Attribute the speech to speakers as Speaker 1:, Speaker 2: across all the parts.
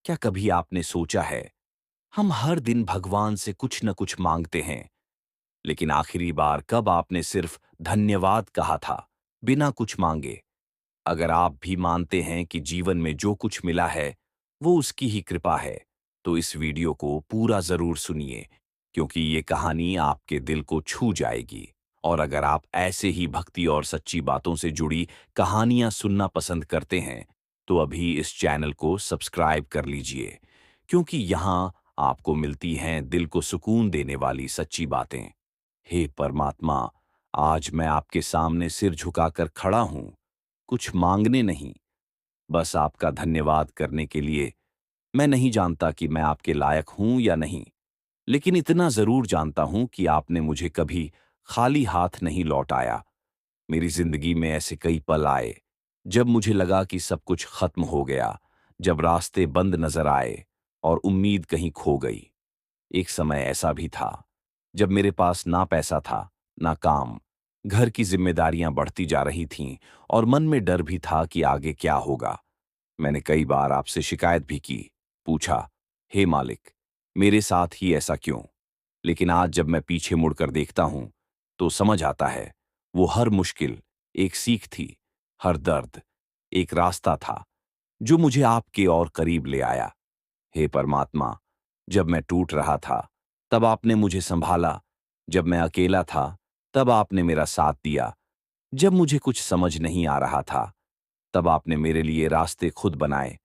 Speaker 1: क्या कभी आपने सोचा है, हम हर दिन भगवान से कुछ न कुछ मांगते हैं, लेकिन आखिरी बार कब आपने सिर्फ धन्यवाद कहा था, बिना कुछ मांगे? अगर आप भी मानते हैं कि जीवन में जो कुछ मिला है, वो उसकी ही कृपा है, तो इस वीडियो को पूरा जरूर सुनिए, क्योंकि ये कहानी आपके दिल को छू जाएगी। और अगर आप ऐसे ही भक्ति और सच्ची बातों से जुड़ी कहानियां सुनना पसंद करते हैं, तो अभी इस चैनल को सब्सक्राइब कर लीजिए, क्योंकि यहाँ आपको मिलती हैं दिल को सुकून देने वाली सच्ची बातें। हे परमात्मा, आज मैं आपके सामने सिर झुकाकर खड़ा हूं, कुछ मांगने नहीं, बस आपका धन्यवाद करने के लिए। मैं नहीं जानता कि मैं आपके लायक हूं या नहीं, लेकिन इतना जरूर जानता हूं कि आपने मुझे कभी खाली हाथ नहीं लौटाया। मेरी जिंदगी में ऐसे कई पल आए जब मुझे लगा कि सब कुछ खत्म हो गया, जब रास्ते बंद नजर आए और उम्मीद कहीं खो गई। एक समय ऐसा भी था जब मेरे पास ना पैसा था, ना काम, घर की जिम्मेदारियां बढ़ती जा रही थीं और मन में डर भी था कि आगे क्या होगा। मैंने कई बार आपसे शिकायत भी की, पूछा, हे मालिक, मेरे साथ ही ऐसा क्यों? लेकिन आज जब मैं पीछे मुड़कर देखता हूं, तो समझ आता है, वो हर मुश्किल एक सीख थी, हर दर्द एक रास्ता था जो मुझे आपके और करीब ले आया। हे परमात्मा, जब मैं टूट रहा था, तब आपने मुझे संभाला। जब मैं अकेला था, तब आपने मेरा साथ दिया। जब मुझे कुछ समझ नहीं आ रहा था, तब आपने मेरे लिए रास्ते खुद बनाए।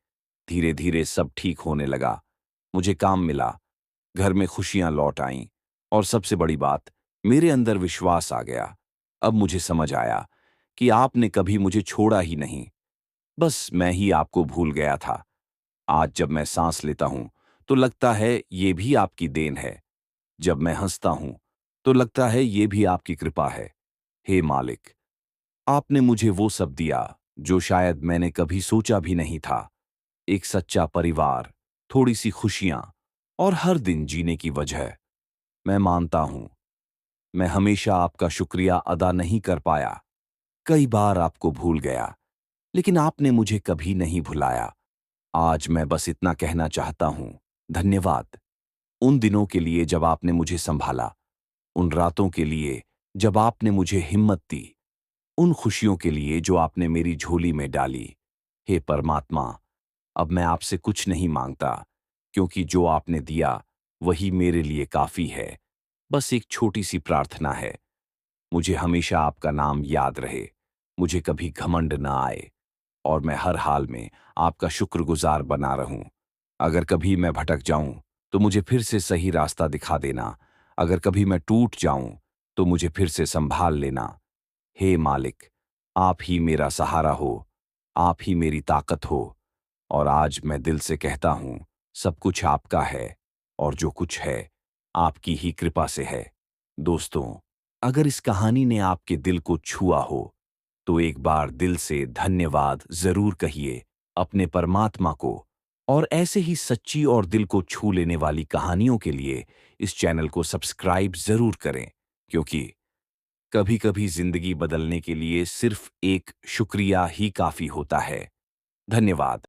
Speaker 1: धीरे धीरे सब ठीक होने लगा। मुझे काम मिला, घर में खुशियां लौट आईं, और सबसे बड़ी बात, मेरे अंदर विश्वास आ गया। अब मुझे समझ आया कि आपने कभी मुझे छोड़ा ही नहीं, बस मैं ही आपको भूल गया था। आज जब मैं सांस लेता हूं, तो लगता है ये भी आपकी देन है। जब मैं हंसता हूं, तो लगता है ये भी आपकी कृपा है। हे मालिक, आपने मुझे वो सब दिया जो शायद मैंने कभी सोचा भी नहीं था। एक सच्चा परिवार, थोड़ी सी खुशियां और हर दिन जीने की वजह। मैं मानता हूं, मैं हमेशा आपका शुक्रिया अदा नहीं कर पाया। कई बार आपको भूल गया, लेकिन आपने मुझे कभी नहीं भुलाया। आज मैं बस इतना कहना चाहता हूं, धन्यवाद। उन दिनों के लिए जब आपने मुझे संभाला, उन रातों के लिए जब आपने मुझे हिम्मत दी, उन खुशियों के लिए जो आपने मेरी झोली में डाली। हे परमात्मा, अब मैं आपसे कुछ नहीं मांगता, क्योंकि जो आपने दिया वही मेरे लिए काफी है। बस एक छोटी सी प्रार्थना है, मुझे हमेशा आपका नाम याद रहे, मुझे कभी घमंड ना आए, और मैं हर हाल में आपका शुक्रगुजार बना रहूं। अगर कभी मैं भटक जाऊं, तो मुझे फिर से सही रास्ता दिखा देना। अगर कभी मैं टूट जाऊं, तो मुझे फिर से संभाल लेना। हे मालिक, आप ही मेरा सहारा हो, आप ही मेरी ताकत हो। और आज मैं दिल से कहता हूं, सब कुछ आपका है, और जो कुछ है, आपकी ही कृपा से है। दोस्तों, अगर इस कहानी ने आपके दिल को छुआ हो, तो एक बार दिल से धन्यवाद जरूर कहिए अपने परमात्मा को। और ऐसे ही सच्ची और दिल को छू लेने वाली कहानियों के लिए इस चैनल को सब्सक्राइब जरूर करें, क्योंकि कभी कभी जिंदगी बदलने के लिए सिर्फ एक शुक्रिया ही काफी होता है। धन्यवाद।